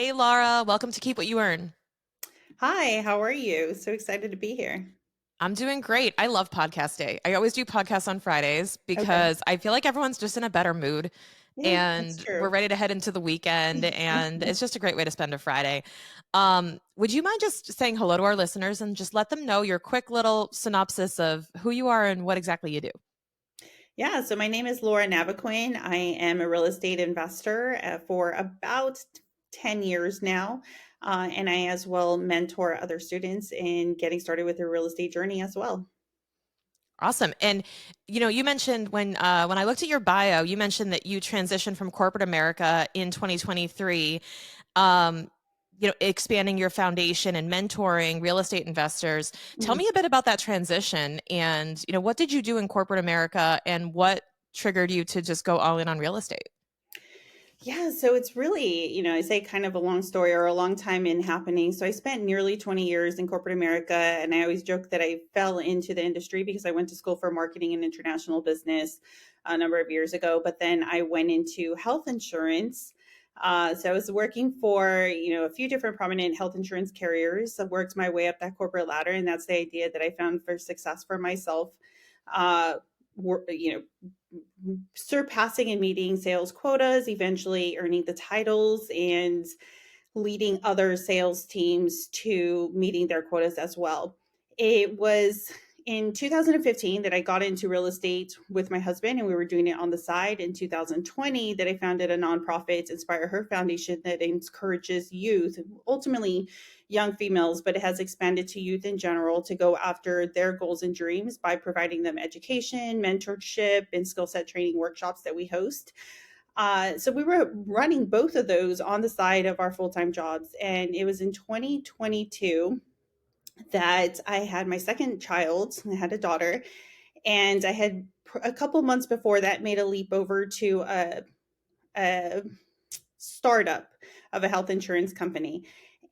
Hey, Laura, welcome to Keep What You Earn. Hi, how are you? So excited to be here. I'm doing great. I love podcast day. I always do podcasts on Fridays Okay. because I feel like everyone's just in a better mood Yeah, that's and we're true. ready to head into the weekend, and it's just a great way to spend a Friday. Would you mind just saying hello to our listeners and just let them know your quick little synopsis of who you are and what exactly you do? Yeah, so my name is Laura Navaquin. I am a real estate investor for about 10 years now. And I as well mentor other students in getting started with their real estate journey as well. Awesome. And you mentioned when I looked at your bio, you mentioned that you transitioned from corporate America in 2023. Um, expanding your foundation and mentoring real estate investors. Tell me a bit about that transition and, what did you do in corporate America and what triggered you to just go all in on real estate? Yeah, so it's really, I say kind of a long story or a long time in happening. So I spent nearly 20 years in corporate America, and I always joke that I fell into the industry because I went to school for marketing and international business a number of years ago. But then I went into health insurance. So I was working for, a few different prominent health insurance carriers. I worked my way up that corporate ladder, and that's the idea that I found for success for myself. Uh, Surpassing and meeting sales quotas, eventually earning the titles and leading other sales teams to meeting their quotas as well. It was in 2015 that I got into real estate with my husband, and we were doing it on the side. In 2020, that I founded a nonprofit, Inspire Her Foundation, that encourages youth, ultimately young females, but it has expanded to youth in general to go after their goals and dreams by providing them education, mentorship, and skill set training workshops that we host. So we were running both of those on the side of our full time jobs. And it was in 2022 that I had my second child. I had a daughter, and I had a couple months before that made a leap over to a startup of a health insurance company.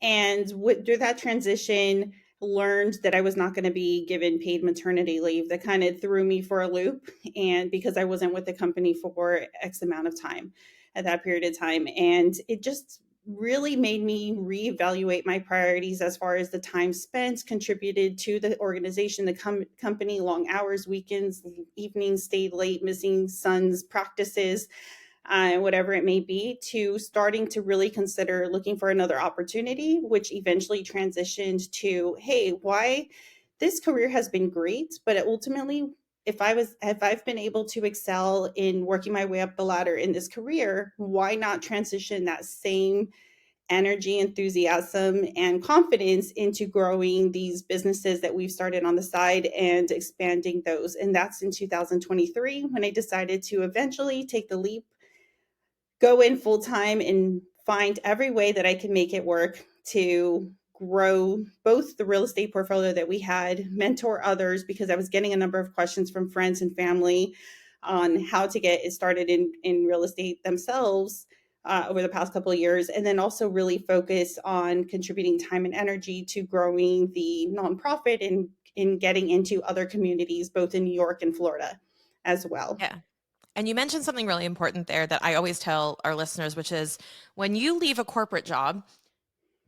And through that transition, learned that I was not going to be given paid maternity leave. That kind of threw me for a loop. And because I wasn't with the company for X amount of time at that period of time. And it just really made me reevaluate my priorities as far as the time spent contributed to the organization, the company, long hours, weekends, evenings, stayed late, missing sons practices, whatever it may be, to starting to really consider looking for another opportunity, which eventually transitioned to, hey, why this career has been great, but ultimately, if I've been able to excel in working my way up the ladder in this career, why not transition that same energy, enthusiasm, and confidence into growing these businesses that we've started on the side and expanding those? And that's in 2023 when I decided to eventually take the leap, go in full time, and find every way that I can make it work to grow both the real estate portfolio that we had, mentor others because I was getting a number of questions from friends and family on how to get it started in real estate themselves over the past couple of years, and then also really focus on contributing time and energy to growing the nonprofit and in getting into other communities, both in New York and Florida as well. Yeah. And you mentioned something really important there that I always tell our listeners, which is when you leave a corporate job,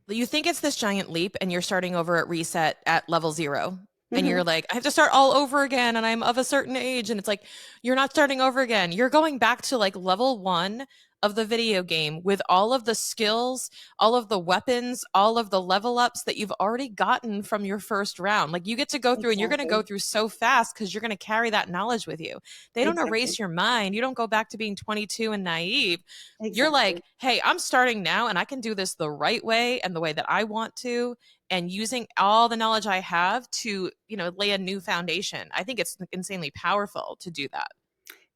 you think it's this giant leap and you're starting over at reset at level zero. And you're Mhm. like, I have to start all over again and I'm of a certain age. And it's like, you're not starting over again. You're going back to like level one of the video game with all of the skills, all of the weapons, all of the level ups that you've already gotten from your first round. Like you get to go through and you're going to go Exactly. through so fast because you're going to carry that knowledge with you. They don't Exactly. erase your mind. You don't go back to being 22 and naive. You're like, Exactly. hey, I'm starting now and I can do this the right way and the way that I want to, and using all the knowledge I have to, lay a new foundation. I think it's insanely powerful to do that.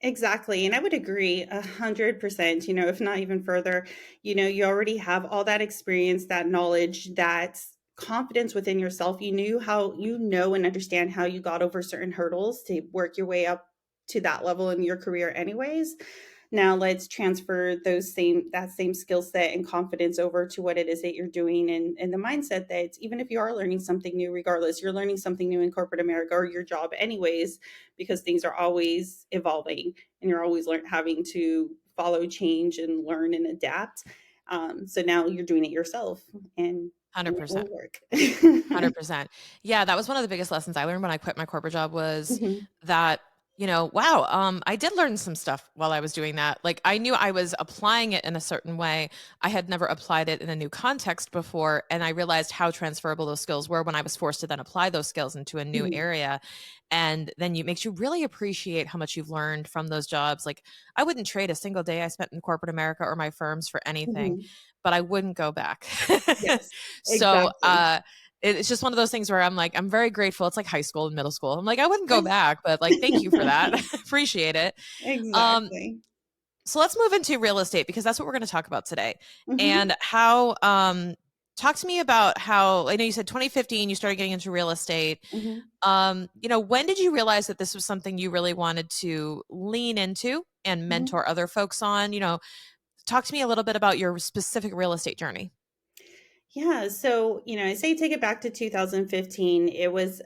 Exactly. And I would agree 100%, if not even further. You already have all that experience, that knowledge, that confidence within yourself. You knew how you know and understand how you got over certain hurdles to work your way up to that level in your career anyways. Now let's transfer that same skill set and confidence over to what it is that you're doing, and the mindset that even if you are learning something new, regardless, you're learning something new in corporate America or your job anyways, because things are always evolving and you're always having to follow change and learn and adapt. So now you're doing it yourself, and it 100%. will work. 100%. Yeah, that was one of the biggest lessons I learned when I quit my corporate job was Mhm, that, wow, I did learn some stuff while I was doing that. Like I knew I was applying it in a certain way. I had never applied it in a new context before, and I realized how transferable those skills were when I was forced to then apply those skills into a new mhm, area. And then it makes you really appreciate how much you've learned from those jobs. Like I wouldn't trade a single day I spent in corporate America or my firms for anything, mhm. but I wouldn't go back. Yes, So, exactly. it's just one of those things where I'm like, I'm very grateful. It's like high school and middle school. I'm like, I wouldn't go Ex back, but like, thank you for that. Appreciate it. Um, Exactly. so let's move into real estate because that's what we're going to talk about today. Mhm, And how, talk to me about how, I know you said 2015, you started getting into real estate. mhm, When did you realize that this was something you really wanted to lean into and mhm. mentor other folks on? Talk to me a little bit about your specific real estate journey. Yeah, so, I say take it back to 2015. It was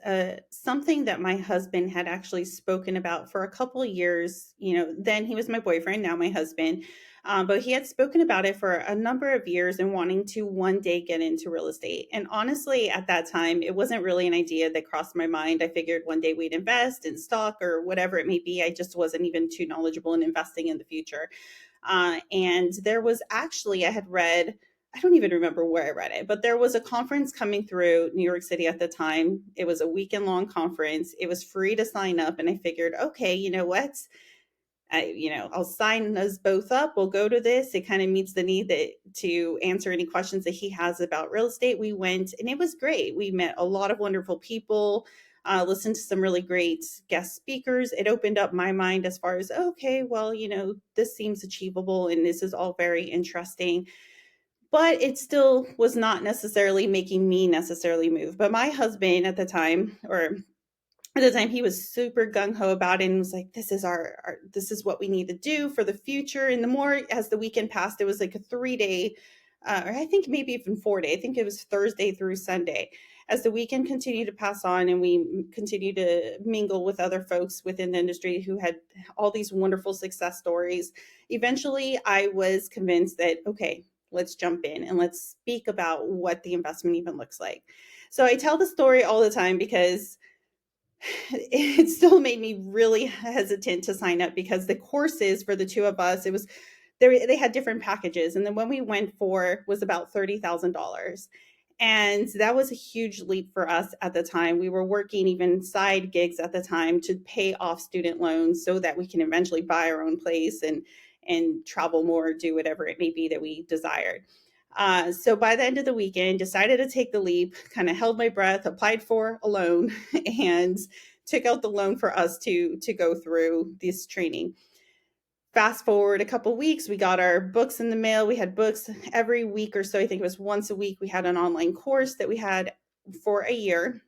something that my husband had actually spoken about for a couple of years. Then he was my boyfriend, now my husband. But he had spoken about it for a number of years and wanting to one day get into real estate. And honestly, at that time, it wasn't really an idea that crossed my mind. I figured one day we'd invest in stock or whatever it may be. I just wasn't even too knowledgeable in investing in the future. And there was actually, I had read, I don't even remember where I read it, but there was a conference coming through New York City at the time. It was a weekend long conference. It was free to sign up. And I figured, okay, you know what? I'll sign us both up. We'll go to this. It kind of meets the need to answer any questions that he has about real estate. We went and it was great. We met a lot of wonderful people, listened to some really great guest speakers. It opened up my mind as far as, okay, well, this seems achievable and this is all very interesting, but it still was not necessarily making me necessarily move. But my husband at the time he was super gung-ho about it and was like, this is our this is what we need to do for the future. And the more as the weekend passed, it was like a 3 day, or I think maybe even 4 day, I think it was Thursday through Sunday. As the weekend continued to pass on and we continued to mingle with other folks within the industry who had all these wonderful success stories, eventually I was convinced that, okay, let's jump in and let's speak about what the investment even looks like. So I tell the story all the time because it still made me really hesitant to sign up, because the courses for the two of us, it was they had different packages, and then when we went for was about $30,000. And that was a huge leap for us at the time. We were working even side gigs at the time to pay off student loans so that we can eventually buy our own place and travel more, do whatever it may be that we desired. So by the end of the weekend, decided to take the leap, kind of held my breath, applied for a loan, and took out the loan for us to go through this training. Fast forward a couple weeks, we got our books in the mail. We had books every week or so. I think it was once a week. We had an online course that we had for a year,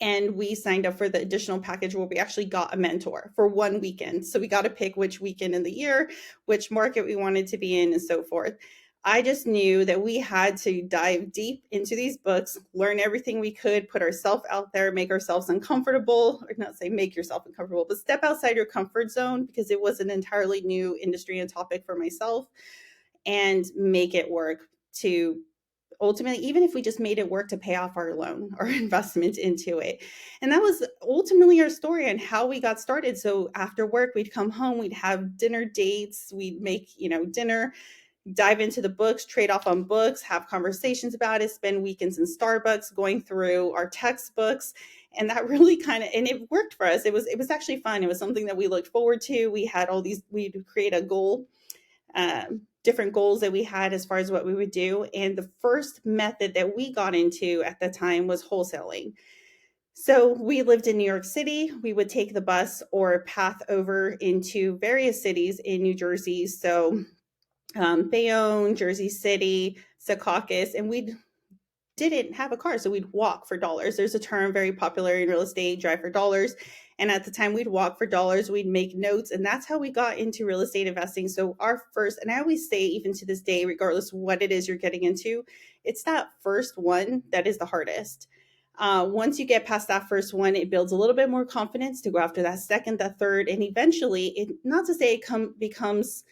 and we signed up for the additional package where we actually got a mentor for one weekend. So we got to pick which weekend in the year, which market we wanted to be in, and so forth. I just knew that we had to dive deep into these books, learn everything we could, put ourselves out there, make ourselves uncomfortable, or not say make yourself uncomfortable, but step outside your comfort zone, because it was an entirely new industry and topic for myself, and make it work to ultimately, even if we just made it work to pay off our loan or investment into it. And that was ultimately our story and how we got started. So after work, we'd come home, we'd have dinner dates, we'd make, dinner, dive into the books, trade off on books, have conversations about it, spend weekends in Starbucks going through our textbooks. And that really and it worked for us. It was actually fun. It was something that we looked forward to. We had we'd create a goal, different goals that we had as far as what we would do. And the first method that we got into at the time was wholesaling. So we lived in New York City. We would take the bus or path over into various cities in New Jersey. So Bayonne, Jersey City, Secaucus, and we didn't have a car, so we'd walk for dollars. There's a term very popular in real estate, drive for dollars. And at the time, we'd walk for dollars, we'd make notes, and that's how we got into real estate investing. So our first, and I always say, even to this day, regardless of what it is you're getting into, it's that first one that is the hardest. Once you get past that first one, it builds a little bit more confidence to go after that second, that third, and eventually, not to say becomes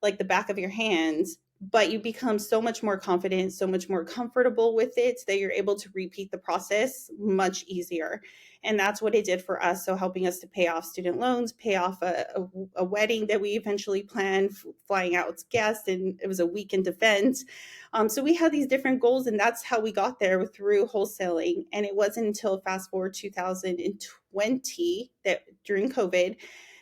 like the back of your hand, but you become so much more confident, so much more comfortable with it that you're able to repeat the process much easier. And that's what it did for us. So, helping us to pay off student loans, pay off a wedding that we eventually planned, flying out guests, and it was a weekend event. So, we had these different goals, and that's how we got there through wholesaling. And it wasn't until fast forward 2020 that during COVID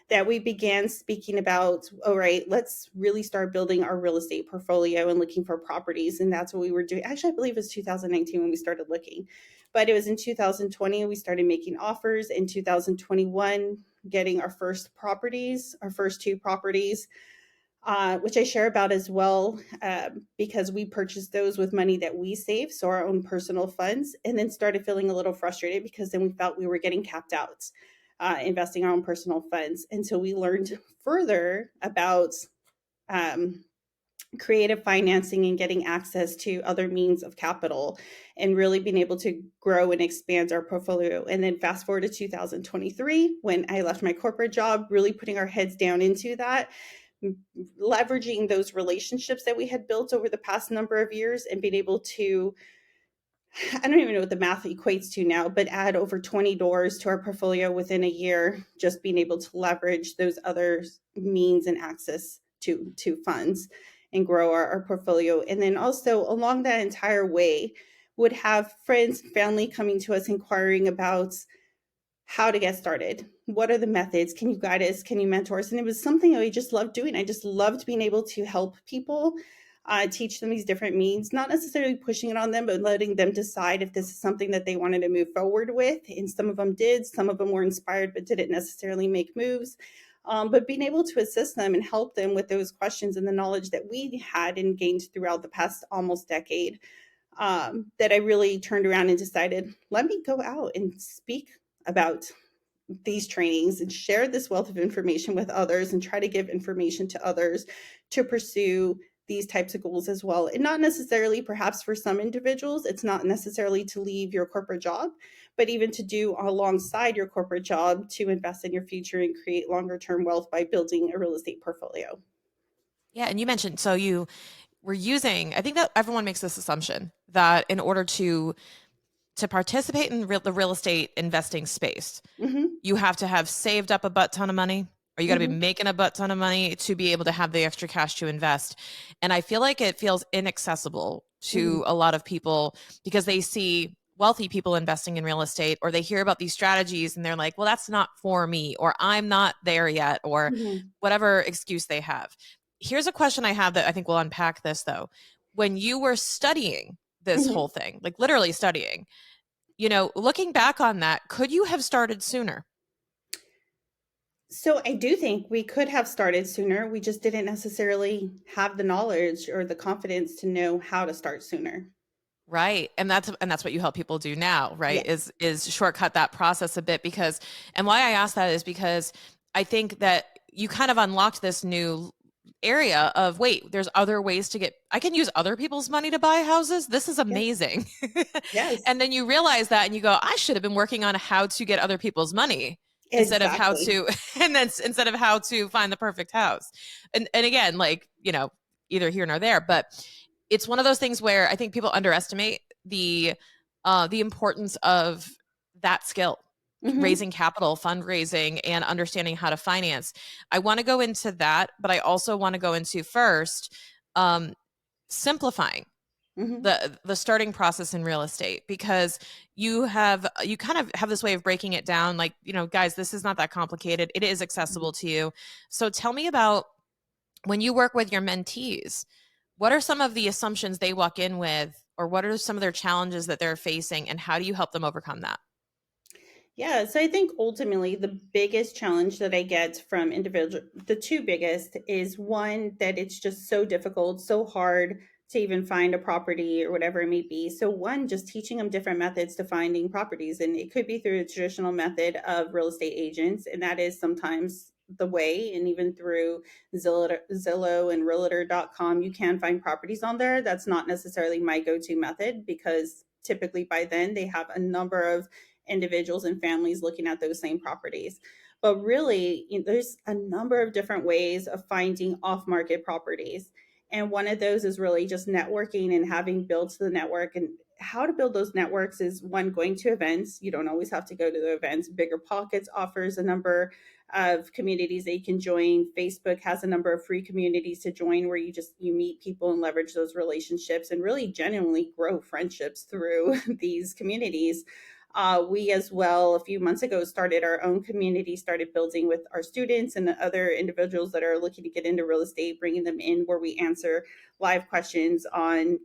that we began speaking about, all right, let's really start building our real estate portfolio and looking for properties. And that's what we were doing. Actually, I believe it was 2019 when we started looking, but it was in 2020 we started making offers. In 2021, getting our first properties, our first two properties, which I share about as well, because we purchased those with money that we saved, so our own personal funds, and then started feeling a little frustrated because then we felt we were getting capped out, investing our own personal funds. And so we learned further about um, creative financing and getting access to other means of capital and really being able to grow and expand our portfolio. And then fast forward to 2023, when I left my corporate job, really putting our heads down into that, leveraging those relationships that we had built over the past number of years and being able to, I don't even know what the math equates to now, but add over 20 doors to our portfolio within a year, just being able to leverage those other means and access to funds and grow our portfolio. And then also along that entire way, would have friends, family coming to us inquiring about how to get started. What are the methods? Can you guide us? Can you mentor us? And it was something I just loved doing. I just loved being able to help people, teach them these different means, not necessarily pushing it on them, but letting them decide if this is something that they wanted to move forward with. And some of them did, some of them were inspired, but didn't necessarily make moves. But being able to assist them and help them with those questions and the knowledge that we had and gained throughout the past almost decade, that I really turned around and decided, let me go out and speak about these trainings and share this wealth of information with others and try to give information to others to pursue these types of goals as well. And not necessarily, perhaps for some individuals, it's not necessarily to leave your corporate job, but even to do alongside your corporate job to invest in your future and create longer term wealth by building a real estate portfolio. Yeah, and you mentioned so you were using. I think that everyone makes this assumption that in order to participate in the real estate investing space, Mm-hmm. you have to have saved up a butt ton of money, or you got to be Mm-hmm. making a butt ton of money to be able to have the extra cash to invest. And I feel like it feels inaccessible Mm-hmm. to a lot of people because they see wealthy people investing in real estate, or they hear about these strategies and they're like, well, that's not for me, or I'm not there yet, or Mm-hmm. whatever excuse they have. Here's a question I have that I think will unpack this though. When you were studying this Mm-hmm. whole thing, like literally studying, looking back on that, could you have started sooner? So I do think we could have started sooner. We just didn't necessarily have the knowledge or the confidence to know how to start sooner. Right. And that's what you help people do now, right? Yes. Is shortcut that process a bit because and why I ask that is because I think that you kind of unlocked this new area of wait, there's other ways to get I can use other people's money to buy houses. This is Yes. amazing. Yes. And then you realize that and you go, I should have been working on how to get other people's money instead of how Exactly. to and then instead of how to find the perfect house. And again, like, either here nor there, but it's one of those things where I think people underestimate the importance of that skill, Hmm. raising capital, fundraising, and understanding how to finance. I want to go into that, but I also want to go into first um, simplifying Hmm. the starting process in real estate because you kind of have this way of breaking it down like guys, this is not that complicated, it is accessible to you. So tell me about when you work with your mentees, what are some of the assumptions they walk in with, or what are some of their challenges that they're facing, and how do you help them overcome that? Yeah, so I think ultimately the biggest challenge that I get from individual, the two biggest is one that it's just so difficult, so hard to even find a property or whatever it may be. So one, just teaching them different methods to finding properties, and it could be through the traditional method of real estate agents, and that is sometimes the way, and even through Zillow and realtor.com, you can find properties on there. That's not necessarily my go-to method because typically by then they have a number of individuals and families looking at those same properties. But really, there's a number of different ways of finding off market properties. And one of those is really just networking and having built the network. And how to build those networks is one, going to events. You don't always have to go to the events. Bigger Pockets offers a number of communities that you can join. Facebook has a number of free communities to join where you meet people and leverage those relationships and really genuinely grow friendships through these communities. We as well, a few months ago, started our own community, started building with our students and the other individuals that are looking to get into real estate, bringing them in where we answer live questions on,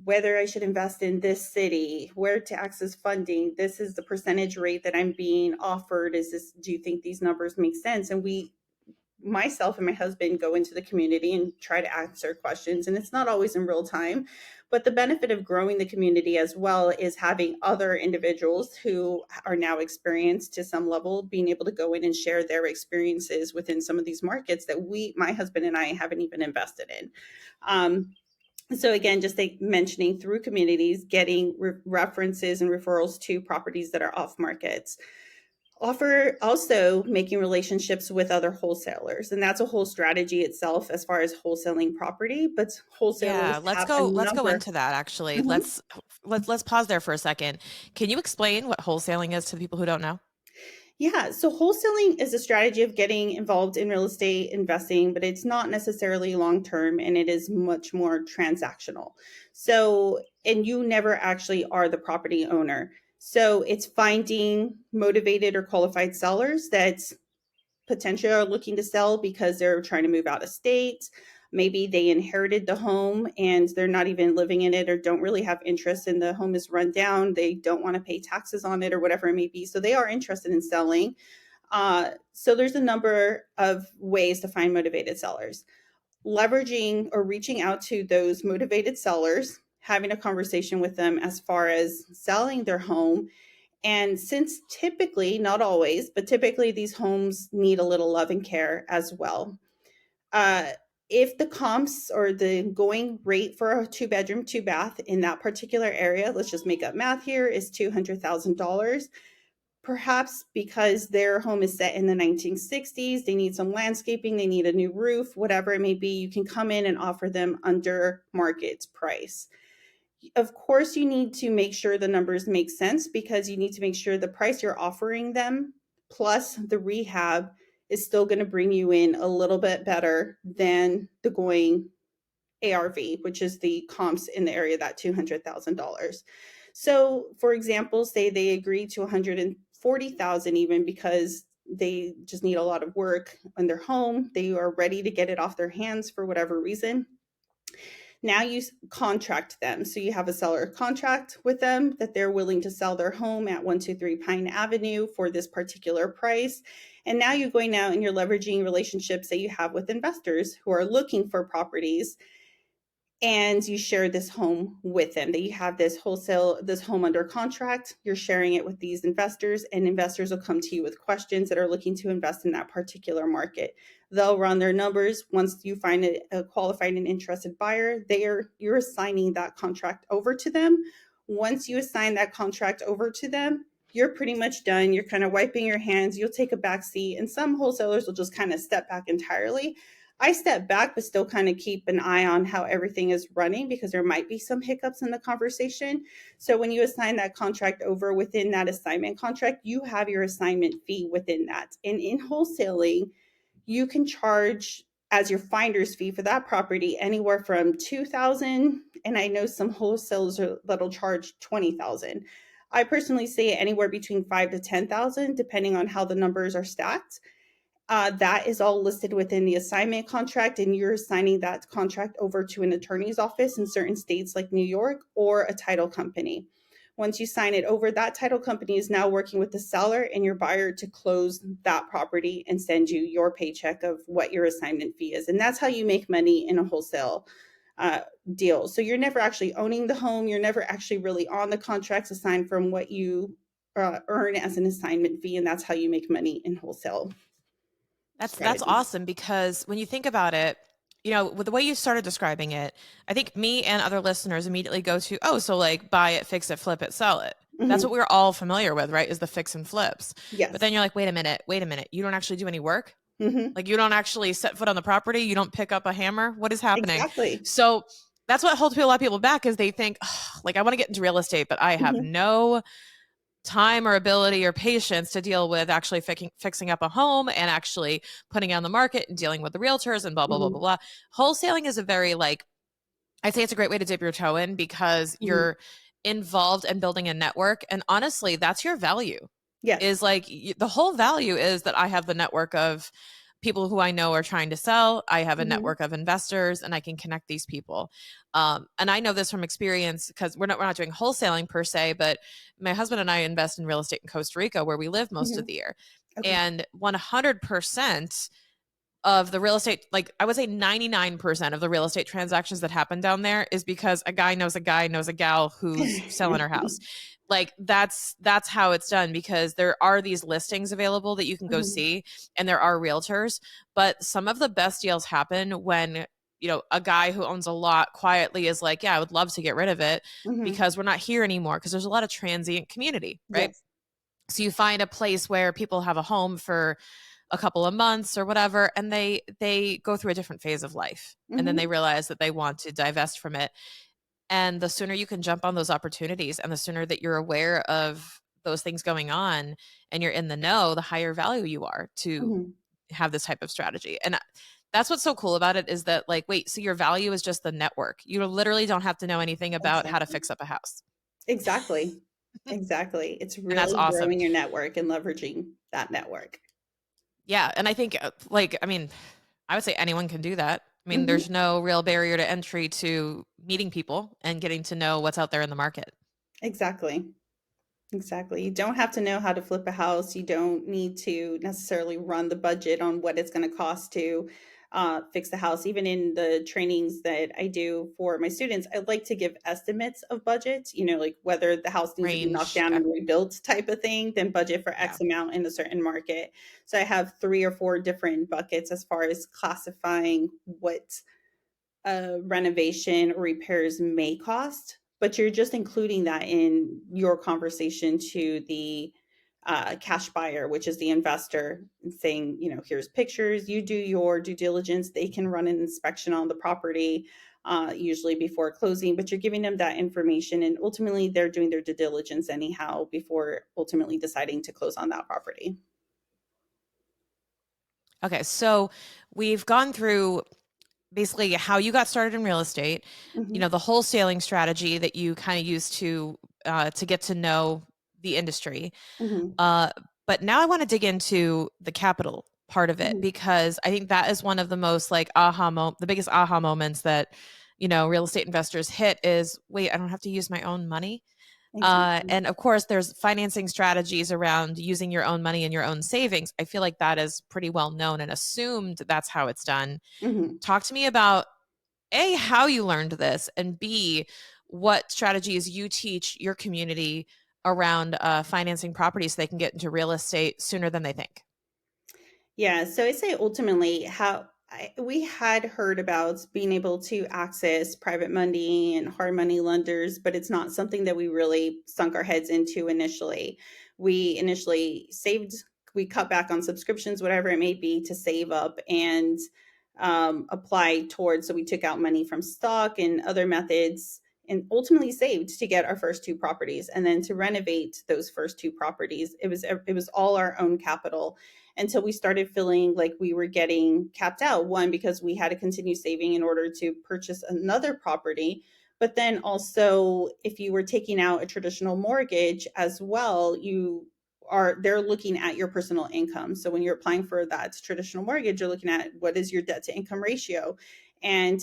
whether I should invest in this city, where to access funding. This is the percentage rate that I'm being offered. Do you think these numbers make sense? And myself and my husband go into the community and try to answer questions. And it's not always in real time. But the benefit of growing the community as well is having other individuals who are now experienced to some level, being able to go in and share their experiences within some of these markets that my husband and I haven't even invested in. So again, just mentioning through communities, getting references and referrals to properties that are off markets. Offer also making relationships with other wholesalers, and that's a whole strategy itself as far as wholesaling property. But Yeah, wholesalers have a let's go number. into that actually. Mhm. Let's pause there for a second. Can you explain what wholesaling is to the people who don't know? Yeah, so wholesaling is a strategy of getting involved in real estate investing, but it's not necessarily long term and it is much more transactional. So, and you never actually are the property owner. So, it's finding motivated or qualified sellers that potentially are looking to sell because they're trying to move out of state. Maybe they inherited the home and they're not even living in it or don't really have interest and the home is run down. They don't want to pay taxes on it or whatever it may be. So they are interested in selling. So there's a number of ways to find motivated sellers. Leveraging or reaching out to those motivated sellers, having a conversation with them as far as selling their home, and since typically, not always, but typically these homes need a little love and care as well. Uh, if the comps or the going rate for a 2 bedroom, 2 bath in that particular area, let's just make up math here, is $200,000, perhaps because their home is set in the 1960s, they need some landscaping, they need a new roof, whatever it may be, you can come in and offer them under market price. Of course, you need to make sure the numbers make sense because you need to make sure the price you're offering them plus the rehab is still going to bring you in a little bit better than the going ARV, which is the comps in the area, that $200,000. So, for example, say they agree to 140,000 even because they just need a lot of work on their home. They are ready to get it off their hands for whatever reason. Now you contract them. So you have a seller contract with them that they're willing to sell their home at 123 Pine Avenue for this particular price. And now you're going out and you're leveraging relationships that you have with investors who are looking for properties, and you share this home with them, that you have this home under contract, you're sharing it with these investors, and investors will come to you with questions that are looking to invest in that particular market. They'll run their numbers. Once you find a qualified and interested buyer, you're assigning that contract over to them. Once you assign that contract over to them, you're pretty much done. You're kind of wiping your hands. You'll take a back seat, and some wholesalers will just kind of step back entirely. I step back, but still kind of keep an eye on how everything is running because there might be some hiccups in the conversation. So when you assign that contract over within that assignment contract, you have your assignment fee within that. And in wholesaling, you can charge as your finder's fee for that property anywhere from 2,000, and I know some wholesalers that'll charge 20,000. I personally say anywhere between 5 to 10,000 depending on how the numbers are stacked. That is all listed within the assignment contract, and you're assigning that contract over to an attorney's office in certain states like New York or a title company. Once you sign it over, that title company is now working with the seller and your buyer to close that property and send you your paycheck of what your assignment fee is. And that's how you make money in a wholesale uh, deal. So you're never actually owning the home, you're never actually really on the contracts aside from what you earn as an assignment fee, and that's how you make money in wholesale That's strategies. awesome because when you think about it, with the way you started describing it, I think me and other listeners immediately go to, oh, so like buy it, fix it, flip it, sell it. That's what Mhm. we're all familiar with, right? Is the fix and flips. But Yes. then you're like, wait a minute, you don't actually do any work. Mhm. Like, you don't actually set foot on the property, you don't pick up a hammer. What is happening? Exactly. So that's what holds a lot of people back is they think, "Ugh, like I want to get into real estate, but I have Mhm. no time or ability or patience to deal with actually fixing up a home and actually putting it on the market and dealing with the realtors and blah blah blah blah Mhm. blah." Wholesaling is a very like I'd say it's a great way to dip your toe in because Mhm. you're involved in building a network, and honestly, that's your value. Yes. Is like the whole value is that I have the network of people who I know are trying to sell. I have a Mhm. network of investors, and I can connect these people. And I know this from experience because we're not doing wholesaling per se, but my husband and I invest in real estate in Costa Rica where we live most of Mhm. the year, Okay. and 100% of the real estate, like I would say 99% of the real estate transactions that happen down there is because a guy knows a gal who's selling her house. Like that's how it's done because there are these listings available that you can go Mhm. see and there are realtors, but some of the best deals happen when, a guy who owns a lot quietly is like, "Yeah, I would love to get rid of it Mhm. because we're not here anymore," because there's a lot of transient community, right? Yes. So you find a place where people have a home for a couple of months or whatever, and they go through a different phase of life, and then they Mhm. realize that they want to divest from it. And the sooner you can jump on those opportunities and the sooner that you're aware of those things going on and you're in the know, the higher value you are to Mhm. have this type of strategy. And that's what's so cool about it is that, like, wait, so your value is just the network. You literally don't have to know anything about how to Exactly. fix up a house. Exactly. Exactly. It's And that's really awesome. growing your network and leveraging that network. Yeah, and I think, I mean, I would say anyone can do that. I mean, Mhm. there's no real barrier to entry to meeting people and getting to know what's out there in the market. Exactly. Exactly. You don't have to know how to flip a house. You don't need to necessarily run the budget on what it's going to cost to fix the house. Even in the trainings that I do for my students, I like to give estimates of budgets, like whether the house needs to be knocked Range, down yeah, and rebuilt type of thing, then budget for yeah. X amount in a certain market. So I have 3 or 4 different buckets as far as classifying what renovation or repairs may cost, but you're just including that in your conversation to the cash buyer, which is the investor, and saying, here's pictures, you do your due diligence. They can run an inspection on the property, usually before closing, but you're giving them that information. And ultimately, they're doing their due diligence anyhow before ultimately deciding to close on that property. Okay, so we've gone through basically how you got started in real estate, Hmm. the wholesaling strategy that you kind of used to get to know the industry. Hmm. Uh, but now I want to dig into the capital part of it Hmm. because I think that is one of the most like the biggest aha moments that real estate investors hit is, wait, I don't have to use my own money. Exactly. And of course, there's financing strategies around using your own money and your own savings. I feel like that is pretty well known and assumed that's how it's done. Hmm. Talk to me about A, how you learned this, and B, what strategies you teach your community around financing properties so they can get into real estate sooner than they think. Yeah, so I say ultimately how we had heard about being able to access private money and hard money lenders, but it's not something that we really sunk our heads into initially. We initially saved, we cut back on subscriptions, whatever it may be, to save up and apply towards. So we took out money from stock and other methods and ultimately saved to get our first 2 properties and then to renovate those first 2 properties. It was all our own capital until we started feeling like we were getting capped out. One, because we had to continue saving in order to purchase another property. But then also, if you were taking out a traditional mortgage as well, they're looking at your personal income. So when you're applying for that traditional mortgage, you're looking at what is your debt to income ratio, and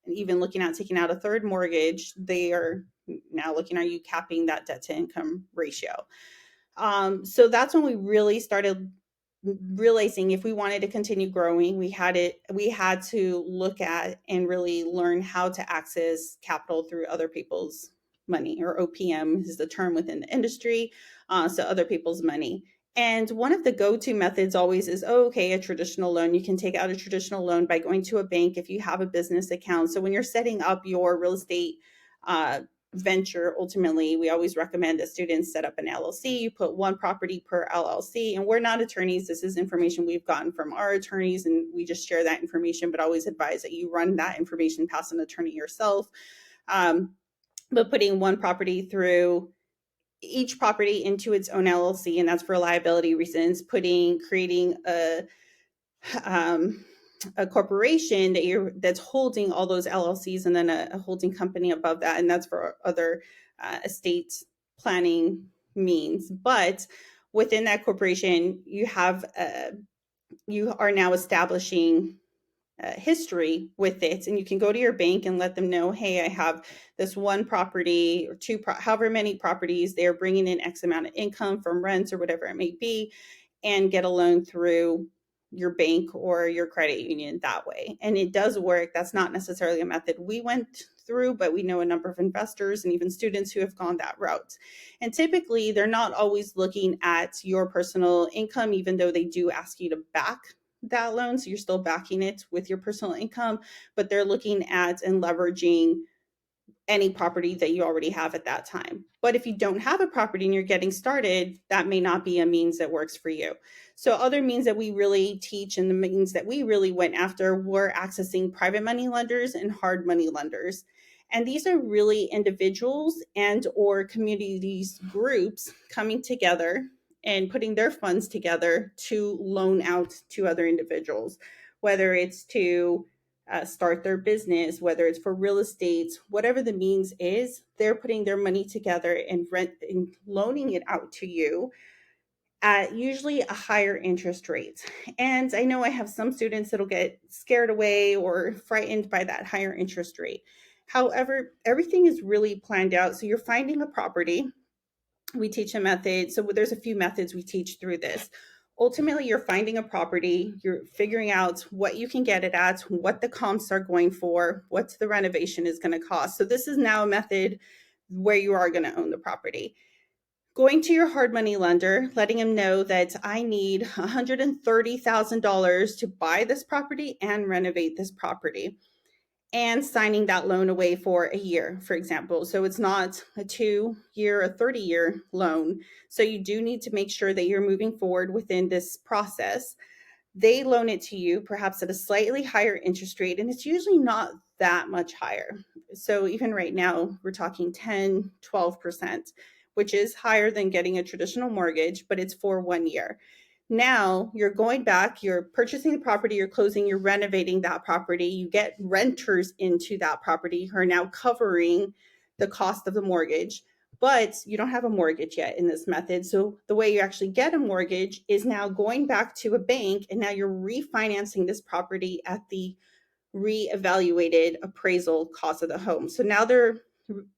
even looking at taking out a third mortgage, they are now looking at you capping that debt to income ratio. So that's when we really started realizing if we wanted to continue growing, we had to look at and really learn how to access capital through other people's money, or OPM is the term within the industry. So other people's money. And one of the go-to methods always is, oh, okay, a traditional loan. You can take out a traditional loan by going to a bank if you have a business account. So when you're setting up your real estate venture, ultimately, we always recommend that students set up an LLC. You put one property per LLC. And we're not attorneys. This is information we've gotten from our attorneys, and we just share that information, but always advise that you run that information past an attorney yourself. But putting one property through each property into its own LLC, and that's for liability reasons, creating um, a corporation that's holding all those LLCs, and then a holding company above that, and that's for other estate planning means. But within that corporation, you are now establishing history with it, and you can go to your bank and let them know, hey, I have this one property or however many properties, they're bringing in X amount of income from rents or whatever it may be, and get a loan through your bank or your credit union that way. And it does work. That's not necessarily a method we went through, but we know a number of investors and even students who have gone that route. And typically, they're not always looking at your personal income, even though they do ask you to back that loan. So you're still backing it with your personal income, but they're looking at and leveraging any property that you already have at that time. But if you don't have a property and you're getting started, that may not be a means that works for you. So other means that we really teach, and the means that we really went after, were accessing private money lenders and hard money lenders. And these are really individuals and or communities, groups coming together and putting their funds together to loan out to other individuals, whether it's to start their business, whether it's for real estate, whatever the means is, they're putting their money together and loaning it out to you at usually a higher interest rate. And I know I have some students that'll get scared away or frightened by that higher interest rate. However, everything is really planned out. So you're finding a property. We teach a method. So there's a few methods we teach through this. Ultimately, you're finding a property, you're figuring out what you can get it at, what the comps are going for, what the renovation is going to cost. So this is now a method where you are going to own the property. Going to your hard money lender, letting them know that I need $130,000 to buy this property and renovate this property, and signing that loan away for a year, for example. So it's not a 2-year or 30-year loan. So you do need to make sure that you're moving forward within this process. They loan it to you, perhaps at a slightly higher interest rate, and it's usually not that much higher. So even right now, we're talking 10, 12%, which is higher than getting a traditional mortgage, but it's for 1 year. Now you're going back, you're purchasing the property, you're closing, you're renovating that property, you get renters into that property who are now covering the cost of the mortgage, but you don't have a mortgage yet in this method. So the way you actually get a mortgage is now going back to a bank, and now you're refinancing this property at the reevaluated appraisal cost of the home. So now they're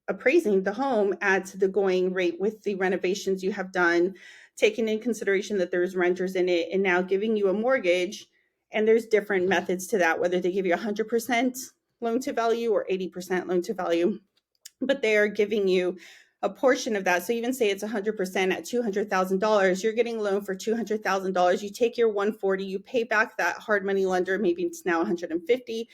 appraising the home at the going rate with the renovations you have done, taking in consideration that there's renters in it, and now giving you a mortgage. And there's different methods to that, whether they give you 100% loan to value or 80% loan to value, but they are giving you a portion of that. So even say it's 100% at $200,000, you're getting a loan for $200,000. You take your 140, you pay back that hard money lender, maybe it's now 150.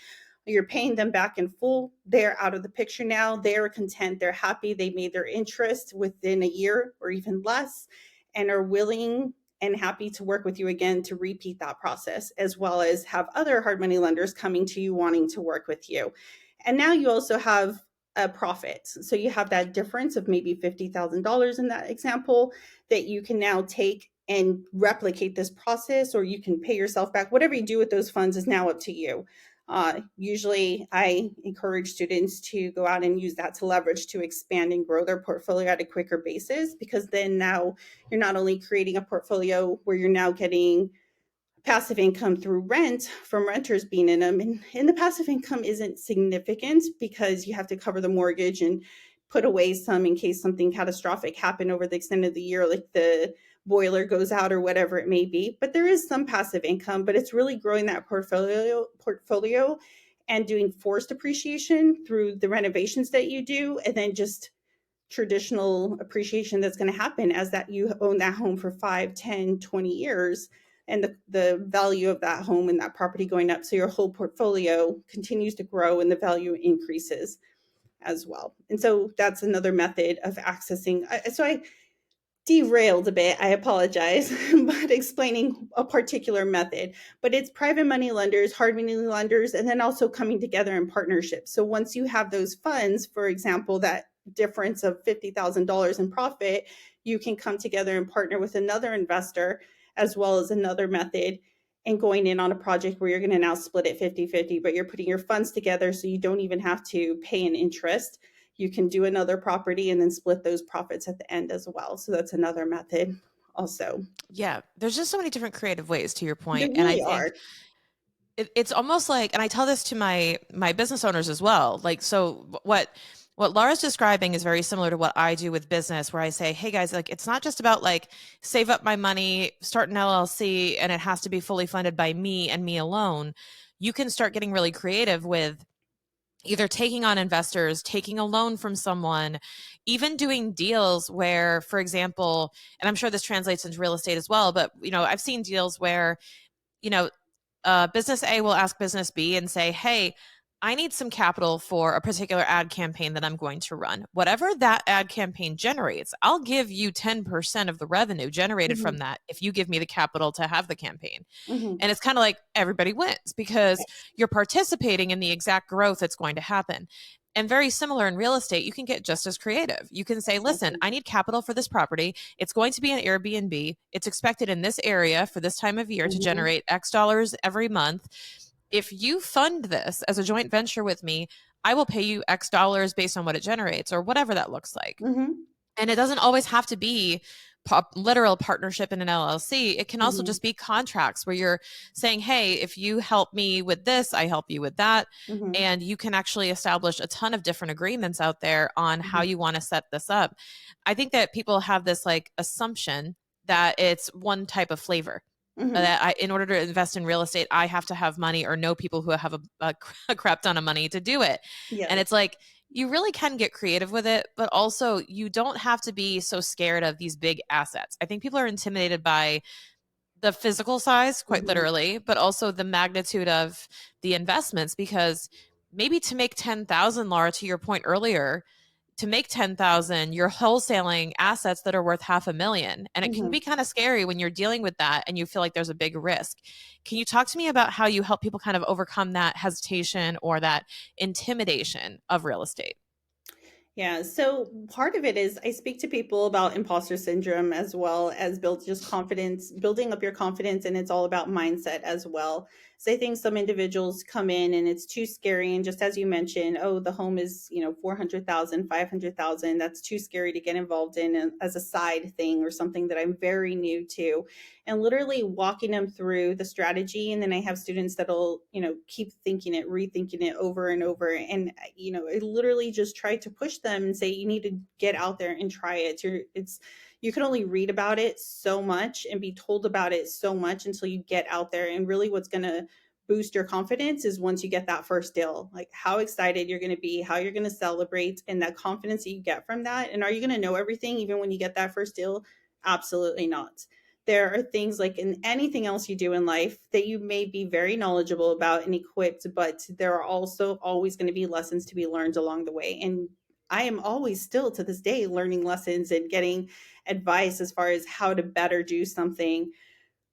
You're paying them back in full. They're out of the picture now. They're content. They're happy. They made their interest within a year or even less, and are willing and happy to work with you again to repeat that process, as well as have other hard money lenders coming to you wanting to work with you. And now you also have a profit. So you have that difference of maybe $50,000 in that example that you can now take and replicate this process, or you can pay yourself back. Whatever you do with those funds is now up to you. Usually I encourage students to go out and use that to leverage to expand and grow their portfolio at a quicker basis, because then now you're not only creating a portfolio where you're now getting passive income through rent from renters being in them. And the passive income isn't significant because you have to cover the mortgage and put away some in case something catastrophic happened over the extent of the year, like the boiler goes out or whatever it may be. But there is some passive income, but it's really growing that portfolio and doing forced appreciation through the renovations that you do, and then just traditional appreciation that's going to happen as that you own that home for 5, 10, 20 years, and the value of that home and that property going up. So your whole portfolio continues to grow and the value increases. as well. And so that's another method of accessing. So I derailed a bit, I apologize, but explaining a particular method. But it's private money lenders, hard money lenders, and then also coming together in partnerships. So once you have those funds, for example, that difference of $50,000 in profit, you can come together and partner with another investor as well as another method and going in on a project where you're going to now split it 50-50, but you're putting your funds together so you don't even have to pay an interest. You can do another property and then split those profits at the end as well. So that's another method also. Yeah, there's just so many different creative ways to your There point, and I really think are. it's almost like, and I tell this to my business owners as well. Like, so what Laura's describing is very similar to what I do with business, where I say, hey guys, like it's not just about like save up my money, start an LLC, and it has to be fully funded by me and me alone. You can start getting really creative with either taking on investors, taking a loan from someone, even doing deals where, for example, and I'm sure this translates into real estate as well, but I've seen deals where, you know, business A will ask business B and say, hey, I need some capital for a particular ad campaign that I'm going to run. Whatever that ad campaign generates, I'll give you 10% of the revenue generated Mm-hmm. from that if you give me the capital to have the campaign. Mm-hmm. And it's kind of like everybody wins because Yes. you're participating in the exact growth that's going to happen. And very similar in real estate, you can get just as creative. You can say, listen, Exactly. I need capital for this property. It's going to be an Airbnb. It's expected in this area for this time of year to Mm-hmm. generate X dollars every month. If you fund this as a joint venture with me, I will pay you X dollars based on what it generates or whatever that looks like. Mm-hmm. And it doesn't always have to be literal partnership in an LLC. It can also Mm-hmm. just be contracts where you're saying, hey, if you help me with this, I help you with that. Mm-hmm. And you can actually establish a ton of different agreements out there on how Mm-hmm. you want to set this up. I think that people have this like assumption that it's one type of flavor. Mm-hmm. That in order to invest in real estate, I have to have money or know people who have a crap ton of money to do it. And Yes. it's like, you really can get creative with it, but also you don't have to be so scared of these big assets. I think people are intimidated by the physical size, quite Mm-hmm. literally, but also the magnitude of the investments because maybe to make 10,000, Laura, to your point earlier, to make 10,000, you're wholesaling assets that are worth 500,000. And it can Mm-hmm. be kind of scary when you're dealing with that and you feel like there's a big risk. Can you talk to me about how you help people kind of overcome that hesitation or that intimidation of real estate? Yeah, so part of it is I speak to people about imposter syndrome as well as build just confidence, building up your confidence, and it's all about mindset as well. So I think some individuals come in and it's too scary, and just as you mentioned, oh, the home is 400,000, 500,000. That's too scary to get involved in as a side thing or something that I'm very new to, and literally walking them through the strategy. And then I have students that'll, keep thinking it, rethinking it over and over. And, I literally just try to push them and say, you need to get out there and try it. You can only read about it so much and be told about it so much until you get out there. And really what's going to boost your confidence is once you get that first deal, like how excited you're going to be, how you're going to celebrate, and that confidence that you get from that. And are you going to know everything even when you get that first deal? Absolutely not. There are things like in anything else you do in life that you may be very knowledgeable about and equipped, but there are also always going to be lessons to be learned along the way. And I am always still to this day learning lessons and getting advice as far as how to better do something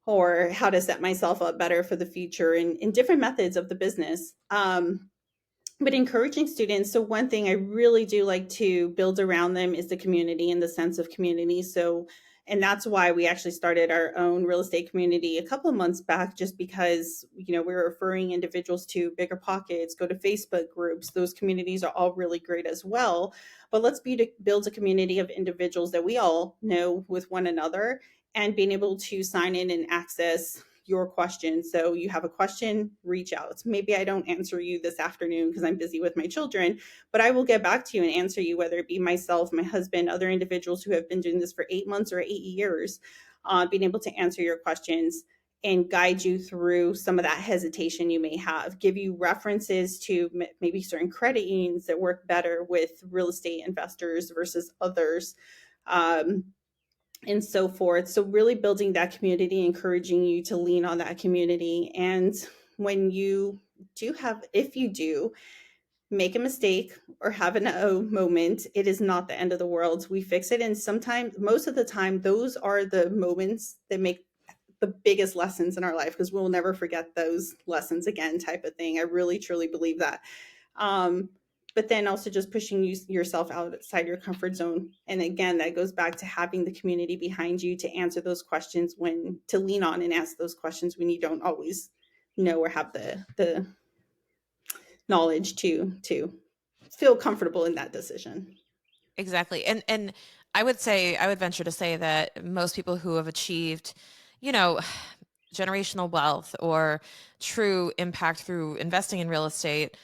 or how to set myself up better for the future and in different methods of the business. But encouraging students, so one thing I really do like to build around them is the community and the sense of community. So and that's why we actually started our own real estate community a couple of months back, just because we were referring individuals to Bigger Pockets, go to Facebook groups. Those communities are all really great as well, but let's build a community of individuals that we all know with one another, and being able to sign in and access your question. So you have a question, reach out. Maybe I don't answer you this afternoon because I'm busy with my children, but I will get back to you and answer you, whether it be myself, my husband, other individuals who have been doing this for 8 months or 8 years, being able to answer your questions and guide you through some of that hesitation you may have, give you references to maybe certain credit unions that work better with real estate investors versus others. Um, and so forth. So, really building that community, encouraging you to lean on that community. And when you do have, if you do make a mistake or have an oh moment, it is not the end of the world. We fix it. And sometimes, most of the time, those are the moments that make the biggest lessons in our life, because we'll never forget those lessons again, type of thing. I really, truly believe that. Um, but then also just pushing yourself outside your comfort zone. And again, that goes back to having the community behind you to answer those questions, when to lean on and ask those questions when you don't always know or have the knowledge to feel comfortable in that decision. Exactly. And I would say, I would venture to say that most people who have achieved, you know, generational wealth or true impact through investing in real estate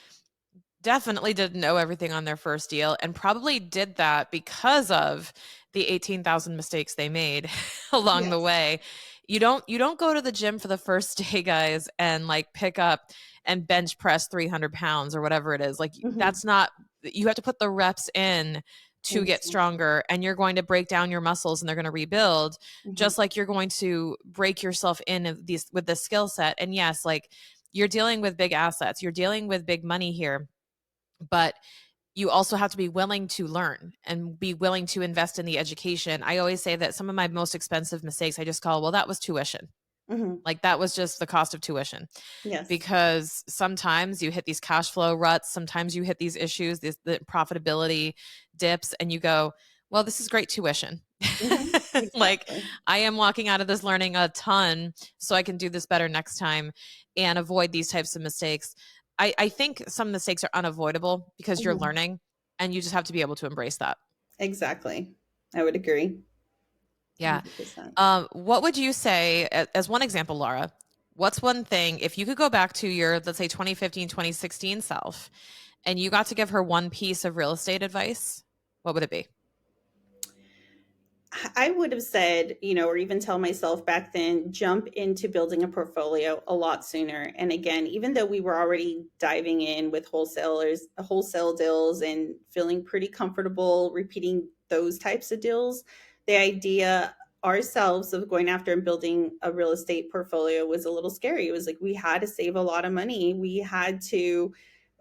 definitely didn't know everything on their first deal, and probably did that because of the 18,000 mistakes they made along the Yes. way. You don't go to the gym for the first day, guys, and like pick up and bench press 300 pounds or whatever it is. Like, Hmm. that's not, you have to put the reps in to get Exactly. stronger, and you're going to break down your muscles and they're going to rebuild, Hmm. just like you're going to break yourself in of these with this skill set. And yes, like, you're dealing with big assets, you're dealing with big money here, but you also have to be willing to learn and be willing to invest in the education. I always say that some of my most expensive mistakes I just call, well, that was tuition. Hmm. Like, that was just the cost of tuition, Yes. because sometimes you hit these cash flow ruts, sometimes you hit these issues, the profitability dips, and you go, well, this is great tuition. Hmm. Like, Exactly. I am walking out of this learning a ton so I can do this better next time and avoid these types of mistakes. I think some mistakes are unavoidable because you're Hmm. learning, and you just have to be able to embrace that. Exactly. I would agree. Yeah. 100%. What would you say, as one example, Laura? What's one thing, if you could go back to your, let's say, 2015, 2016 self, and you got to give her one piece of real estate advice, what would it be? I would have said, or even tell myself back then, jump into building a portfolio a lot sooner. And again, even though we were already diving in with wholesale deals and feeling pretty comfortable repeating those types of deals, the idea ourselves of going after and building a real estate portfolio was a little scary. It was like we had to save a lot of money. We had to,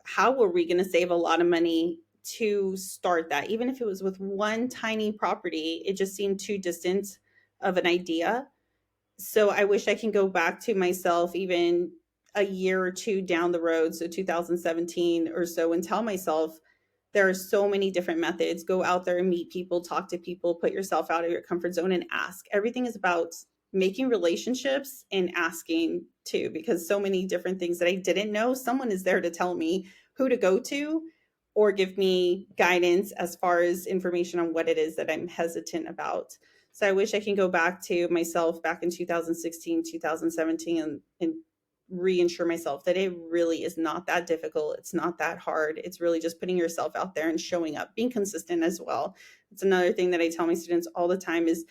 how were we going to save a lot of money to start that? Even if it was with one tiny property, it just seemed too distant of an idea. So I wish I can go back to myself even a year or two down the road, so 2017 or so, and tell myself there are so many different methods. Go out there and meet people, talk to people, put yourself out of your comfort zone and ask. Everything is about making relationships and asking too, because so many different things that I didn't know, someone is there to tell me who to go to or give me guidance as far as information on what it is that I'm hesitant about. So I wish I can go back to myself back in 2016, 2017 and reinsure myself that it really is not that difficult. It's not that hard. It's really just putting yourself out there and showing up, being consistent as well. It's another thing that I tell my students all the time is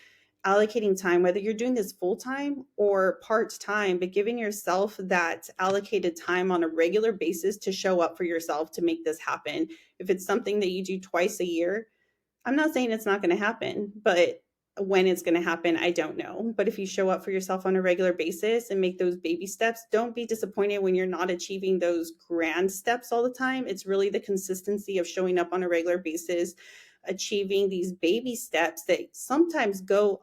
allocating time, whether you're doing this full time or part time, but giving yourself that allocated time on a regular basis to show up for yourself to make this happen. If it's something that you do twice a year, I'm not saying it's not going to happen, but when it's going to happen, I don't know. But if you show up for yourself on a regular basis and make those baby steps, don't be disappointed when you're not achieving those grand steps all the time. It's really the consistency of showing up on a regular basis, achieving these baby steps that sometimes go,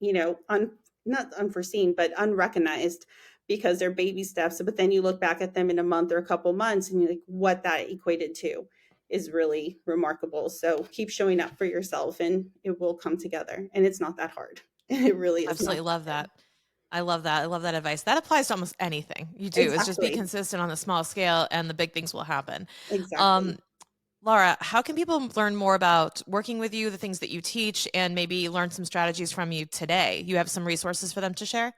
not unforeseen, but unrecognized because they're baby steps. But then you look back at them in a month or a couple months and you're like, what that equated to is really remarkable. So keep showing up for yourself and it will come together. And it's not that hard. It really is not Absolutely that love hard. that. I love that. I love that advice. That applies to almost anything you do. Is just be Exactly. consistent on the small scale, and the big things will happen. Um, Exactly. Laura, how can people learn more about working with you, the things that you teach, and maybe learn some strategies from you today? You have some resources for them to share?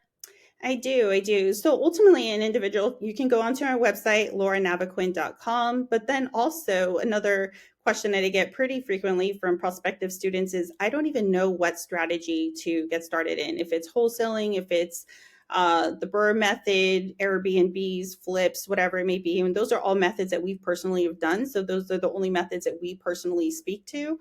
I do. I do. So ultimately, an individual, you can go onto our website, lauranavaquin.com. But then also, another question that I get pretty frequently from prospective students is I don't even know what strategy to get started in. If it's wholesaling, if it's the Burr method, Airbnbs, flips, whatever it may be. And those are all methods that we personally have done. So those are the only methods that we personally speak to.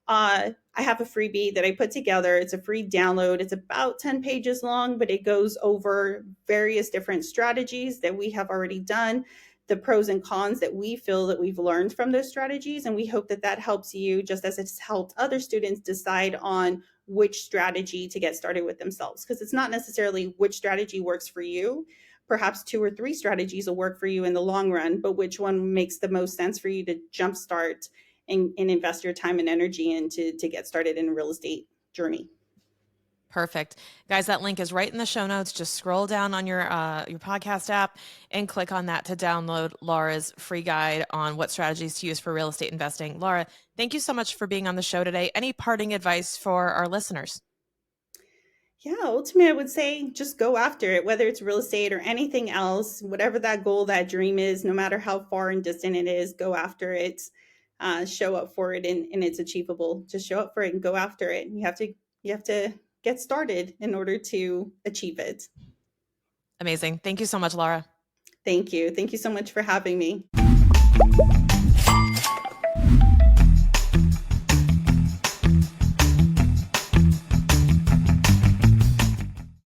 I have a freebie that I put together. It's a free download. It's about 10 pages long, but it goes over various different strategies that we have already done the pros and cons that we feel that we've learned from those strategies. And we hope that that helps you, just as it's helped other students decide on which strategy to get started with themselves. Because it's not necessarily which strategy works for you. Perhaps two or three strategies will work for you in the long run, but which one makes the most sense for you to jumpstart and invest your time and energy into to get started in a real estate journey. Perfect. Guys, that link is right in the show notes. Just scroll down on your podcast app and click on that to download Laura's free guide on what strategies to use for real estate investing. Laura, thank you so much for being on the show today. Any parting advice for our listeners? Yeah, ultimately, I would say just go after it, whether it's real estate or anything else, whatever that goal, that dream is, no matter how far and distant it is, go after it, show up for it, and it's achievable. Just show up for it and go after it. You have to get started in order to achieve it. Amazing. Thank you so much, Laura. Thank you. Thank you so much for having me.